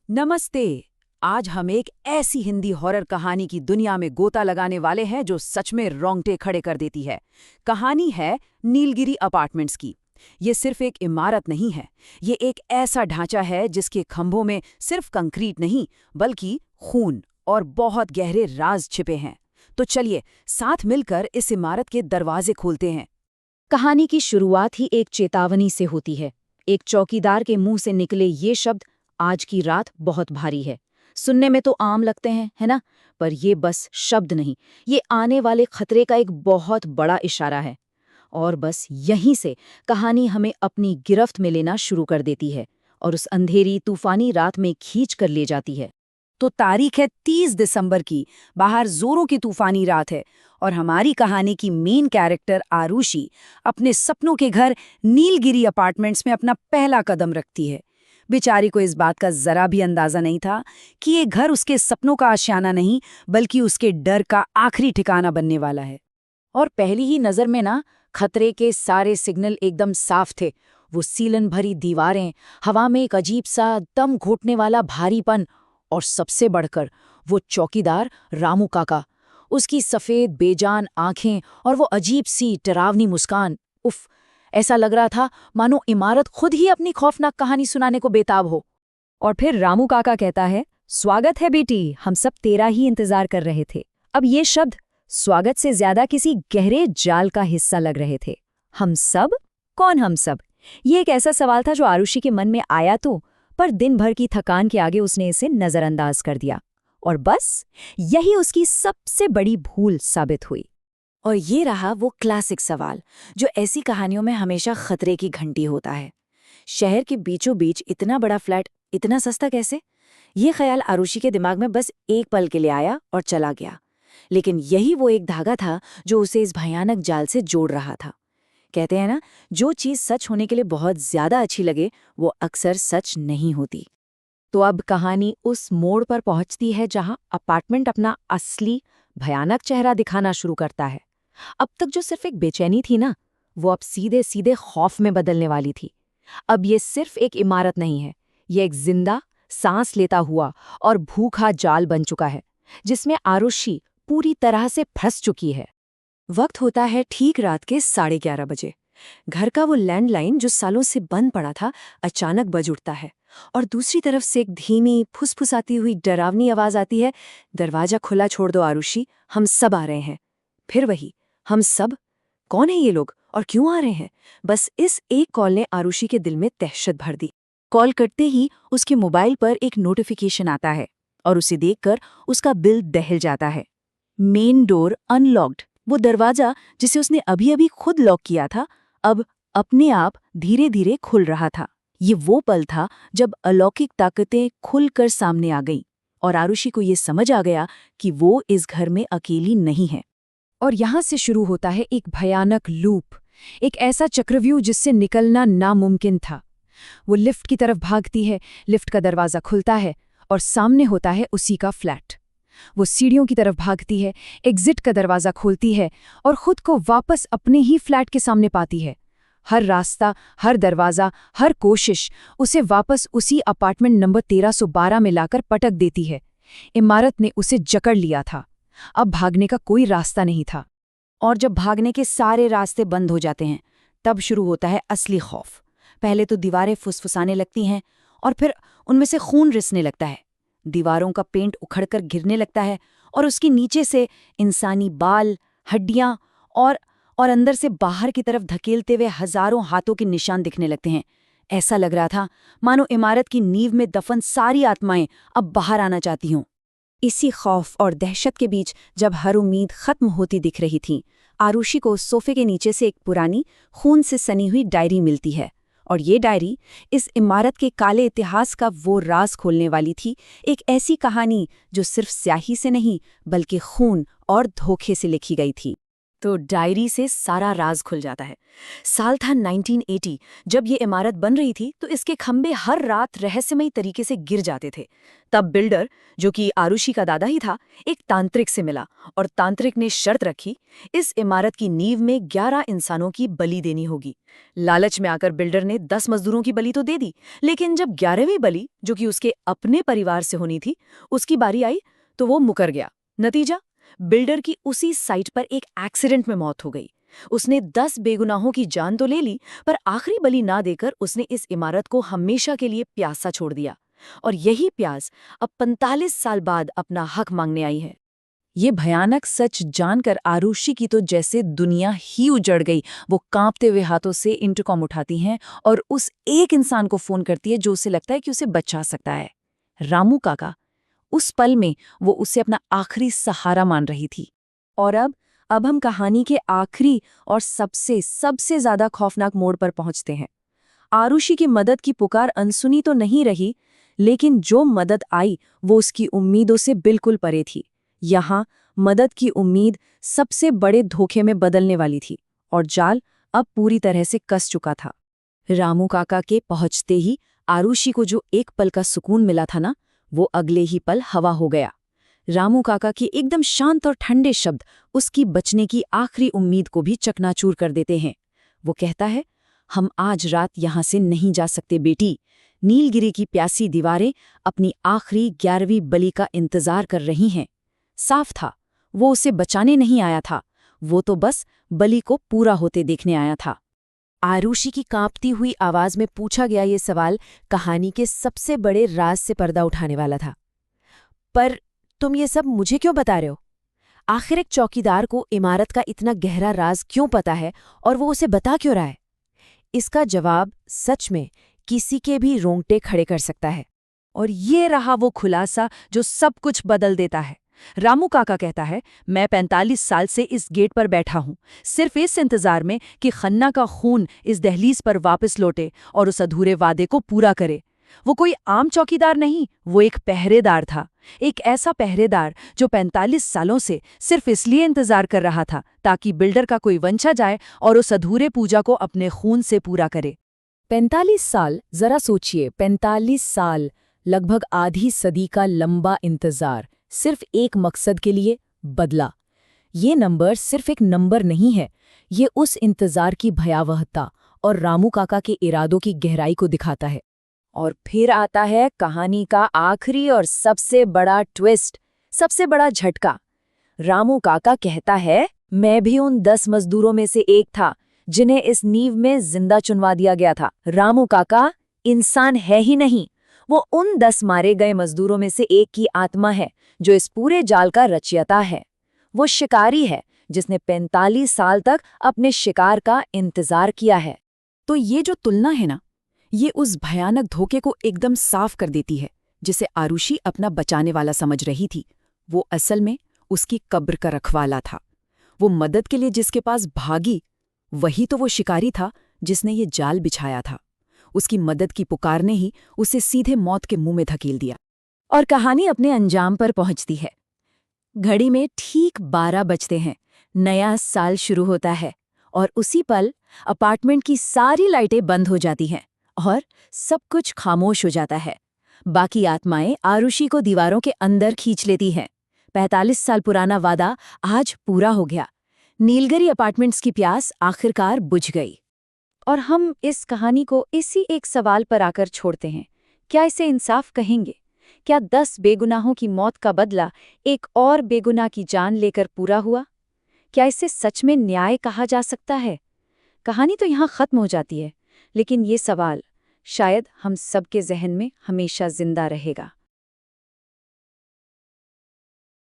नमस्ते। आज हम एक ऐसी हिंदी हॉरर कहानी की दुनिया में गोता लगाने वाले हैं जो सच में रोंगटे खड़े कर देती है। कहानी है नीलगिरी अपार्टमेंट्स की। ये सिर्फ एक इमारत नहीं है, ये एक ऐसा ढांचा है जिसके खंभों में सिर्फ कंक्रीट नहीं बल्कि खून और बहुत गहरे राज छिपे हैं। तो चलिए साथ मिलकर इस इमारत के दरवाजे खोलते हैं। कहानी की शुरुआत ही एक चेतावनी से होती है। एक चौकीदार के मुंह से निकले ये शब्द, आज की रात बहुत भारी है। सुनने में तो आम लगते हैं, है ना? पर ये बस शब्द नहीं, ये आने वाले खतरे का एक बहुत बड़ा इशारा है। और बस यहीं से कहानी हमें अपनी गिरफ्त में लेना शुरू कर देती है और उस अंधेरी तूफानी रात में खींच कर ले जाती है। तो तारीख है 30 दिसंबर की, बाहर जोरों की तूफानी रात है और हमारी कहानी की मेन कैरेक्टर आरुषि अपने सपनों के घर नीलगिरी अपार्टमेंट्स में अपना पहला कदम रखती है। बेचारी को इस बात का जरा भी अंदाजा नहीं था कि ये घर उसके सपनों का आशियाना नहीं बल्कि उसके डर का आखिरी ठिकाना बनने वाला है। और पहली ही नजर में ना, खतरे के सारे सिग्नल एकदम साफ थे। वो सीलन भरी दीवारें, हवा में एक अजीब सा दम घोटने वाला भारीपन, और सबसे बढ़कर वो चौकीदार रामू काका, उसकी सफेद बेजान आंखें और वो अजीब सी डरावनी मुस्कान। उफ, ऐसा लग रहा था मानो इमारत खुद ही अपनी खौफनाक कहानी सुनाने को बेताब हो। और फिर रामू काका कहता है, स्वागत है बेटी, हम सब तेरा ही इंतजार कर रहे थे। अब ये शब्द स्वागत से ज्यादा किसी गहरे जाल का हिस्सा लग रहे थे। हम सब? कौन हम सब? ये एक ऐसा सवाल था जो आरुषि के मन में आया तो, पर दिन भर की थकान के आगे उसने इसे नजरअंदाज कर दिया। और बस यही उसकी सबसे बड़ी भूल साबित हुई। और ये रहा वो क्लासिक सवाल जो ऐसी कहानियों में हमेशा खतरे की घंटी होता है। शहर के बीचों बीच इतना बड़ा फ्लैट इतना सस्ता कैसे? ये ख्याल आरुषि के दिमाग में बस एक पल के लिए आया और चला गया। लेकिन यही वो एक धागा था जो उसे इस भयानक जाल से जोड़ रहा था। कहते हैं ना, जो चीज़ सच होने के लिए बहुत ज्यादा अच्छी लगे वो अक्सर सच नहीं होती। तो अब कहानी उस मोड़ पर पहुंचती है जहां अपार्टमेंट अपना असली भयानक चेहरा दिखाना शुरू करता है। अब तक जो सिर्फ एक बेचैनी थी ना, वो अब सीधे सीधे खौफ में बदलने वाली थी। अब ये सिर्फ एक इमारत नहीं है, ये एक जिंदा, सांस लेता हुआ और भूखा जाल बन चुका है जिसमें आरुषि पूरी तरह से फंस चुकी है। वक्त होता है ठीक रात के 11:30 बजे। घर का वो लैंडलाइन जो सालों से बंद पड़ा था अचानक बज उठता है और दूसरी तरफ से एक धीमी फुसफुसाती हुई डरावनी आवाज आती है, दरवाजा खुला छोड़ दो आरुषि, हम सब आ रहे हैं। फिर वही हम सब। कौन है ये लोग और क्यों आ रहे हैं? बस इस एक कॉल ने आरुषि के दिल में दहशत भर दी। कॉल करते ही उसके मोबाइल पर एक नोटिफिकेशन आता है और उसे देखकर उसका दिल दहल जाता है। Main door unlocked. वो दरवाजा जिसे उसने अभी अभी खुद लॉक किया था अब अपने आप धीरे धीरे खुल रहा था। ये वो पल था जब अलौकिक ताकतें खुलकर सामने आ गईं और आरुषि को ये समझ आ गया कि वो इस घर में अकेली नहीं है। और यहाँ से शुरू होता है एक भयानक लूप, एक ऐसा चक्रव्यूह जिससे निकलना नामुमकिन था। वो लिफ्ट की तरफ भागती है, लिफ्ट का दरवाज़ा खुलता है और सामने होता है उसी का फ्लैट। वो सीढ़ियों की तरफ भागती है, एग्जिट का दरवाज़ा खोलती है और खुद को वापस अपने ही फ्लैट के सामने पाती है। हर रास्ता, हर दरवाज़ा, हर कोशिश उसे वापस उसी अपार्टमेंट नंबर 1312 में लाकर पटक देती है। इमारत ने उसे जकड़ लिया था, अब भागने का कोई रास्ता नहीं था। और जब भागने के सारे रास्ते बंद हो जाते हैं तब शुरू होता है असली खौफ। पहले तो दीवारें फुसफुसाने लगती हैं और फिर उनमें से खून रिसने लगता है। दीवारों का पेंट उखड़कर गिरने लगता है और उसके नीचे से इंसानी बाल, हड्डियां और अंदर से बाहर की तरफ धकेलते हुए हजारों हाथों के निशान दिखने लगते हैं। ऐसा लग रहा था मानो इमारत की नींव में दफन सारी आत्माएं अब बाहर आना चाहती हों। इसी खौफ और दहशत के बीच जब हर उम्मीद खत्म होती दिख रही थी, आरुषि को सोफे के नीचे से एक पुरानी खून से सनी हुई डायरी मिलती है। और ये डायरी इस इमारत के काले इतिहास का वो राज खोलने वाली थी, एक ऐसी कहानी जो सिर्फ स्याही से नहीं बल्कि खून और धोखे से लिखी गई थी। तो डायरी से सारा राज खुल जाता है। साल था 1980। जब ये इमारत बन रही थी तो इसके खंभे हर रात रहस्यमयी तरीके से गिर जाते थे। तब बिल्डर, जो कि आरुषि का दादा ही था, एक तांत्रिक से मिला और तांत्रिक ने शर्त रखी, इस इमारत की नींव में 11 इंसानों की बलि देनी होगी। लालच में आकर बिल्डर ने 10 मजदूरों की बलि तो दे दी, लेकिन जब 11वीं बलि, जो कि उसके अपने परिवार से होनी थी, उसकी बारी आई तो वो मुकर गया। नतीजा, बिल्डर की उसी साइट पर एक एक्सीडेंट में मौत हो गई। उसने 10 बेगुनाहों की जान तो ले ली, पर आखिरी बलि ना देकर उसने इस इमारत को हमेशा के लिए प्यासा छोड़ दिया। और यही प्यास अब 45 साल बाद अपना हक मांगने आई है। ये भयानक सच जानकर आरुषि की तो जैसे दुनिया ही उजड़ गई। वो कांपते हुए हाथों से इंटरकॉम उठाती हैं और उस एक इंसान को फोन करती है जो उसे लगता है कि उसे बचा सकता है, रामू काका। उस पल में वो उसे अपना आखिरी सहारा मान रही थी। और अब हम कहानी के आखिरी और सबसे ज्यादा खौफनाक मोड़ पर पहुंचते हैं। आरुषि की मदद की पुकार अनसुनी तो नहीं रही, लेकिन जो मदद आई वो उसकी उम्मीदों से बिल्कुल परे थी। यहाँ मदद की उम्मीद सबसे बड़े धोखे में बदलने वाली थी और जाल अब पूरी तरह से कस चुका था। रामू काका के पहुंचते ही आरुषि को जो एक पल का सुकून मिला था ना, वो अगले ही पल हवा हो गया। रामू काका के एकदम शांत और ठंडे शब्द उसकी बचने की आखिरी उम्मीद को भी चकनाचूर कर देते हैं। वो कहता है, हम आज रात यहाँ से नहीं जा सकते बेटी। नीलगिरी की प्यासी दीवारें अपनी आखिरी 11वीं बलि का इंतजार कर रही हैं। साफ था, वो उसे बचाने नहीं आया था, वो तो बस बलि को पूरा होते देखने आया था। आरुषि की कांपती हुई आवाज में पूछा गया ये सवाल कहानी के सबसे बड़े राज से पर्दा उठाने वाला था। पर तुम ये सब मुझे क्यों बता रहे हो? आखिर एक चौकीदार को इमारत का इतना गहरा राज क्यों पता है और वो उसे बता क्यों रहा है? इसका जवाब सच में किसी के भी रोंगटे खड़े कर सकता है। और ये रहा वो खुलासा जो सब कुछ बदल देता है। रामू काका कहता है, मैं 45 साल से इस गेट पर बैठा हूं, सिर्फ इस इंतजार में कि खन्ना का खून इस दहलीज पर वापस लौटे और उस अधूरे वादे को पूरा करे। वो कोई आम चौकीदार नहीं, वो एक पहरेदार था। एक ऐसा पहरेदार जो 45 सालों से सिर्फ इसलिए इंतजार कर रहा था ताकि बिल्डर का कोई वंशज जाए और उस अधूरे पूजा को अपने खून से पूरा करे। 45 साल, जरा सोचिए, 45 साल, लगभग आधी सदी का लंबा इंतजार, सिर्फ एक मकसद के लिए, बदला। ये नंबर सिर्फ एक नंबर नहीं है, ये उस इंतजार की भयावहता और रामू काका के इरादों की गहराई को दिखाता है। और फिर आता है कहानी का आखिरी और सबसे बड़ा ट्विस्ट, सबसे बड़ा झटका। रामू काका कहता है, मैं भी उन 10 मजदूरों में से एक था जिन्हें इस नींव में जिंदा चुनवा दिया गया था। रामू काका इंसान है ही नहीं, वो उन 10 मारे गए मजदूरों में से एक की आत्मा है जो इस पूरे जाल का रचयिता है। वो शिकारी है जिसने 45 साल तक अपने शिकार का इंतजार किया है। तो ये जो तुलना है ना, ये उस भयानक धोखे को एकदम साफ कर देती है जिसे आरुषि अपना बचाने वाला समझ रही थी। वो असल में उसकी कब्र का रखवाला था। वो मदद के लिए जिसके पास भागी, वही तो वो शिकारी था जिसने ये जाल बिछाया था। उसकी मदद की पुकार ने ही उसे सीधे मौत के मुंह में धकेल दिया। और कहानी अपने अंजाम पर पहुंचती है। घड़ी में ठीक 12 बजते हैं, नया साल शुरू होता है और उसी पल अपार्टमेंट की सारी लाइटें बंद हो जाती हैं और सब कुछ खामोश हो जाता है। बाकी आत्माएं आरुषि को दीवारों के अंदर खींच लेती हैं। 45 साल पुराना वादा आज पूरा हो गया। नीलगिरी अपार्टमेंट्स की प्यास आखिरकार बुझ गई। और हम इस कहानी को इसी एक सवाल पर आकर छोड़ते हैं, क्या इसे इंसाफ कहेंगे? क्या 10 बेगुनाहों की मौत का बदला एक और बेगुनाह की जान लेकर पूरा हुआ? क्या इसे सच में न्याय कहा जा सकता है? कहानी तो यहाँ खत्म हो जाती है, लेकिन ये सवाल शायद हम सबके ज़हन में हमेशा जिंदा रहेगा।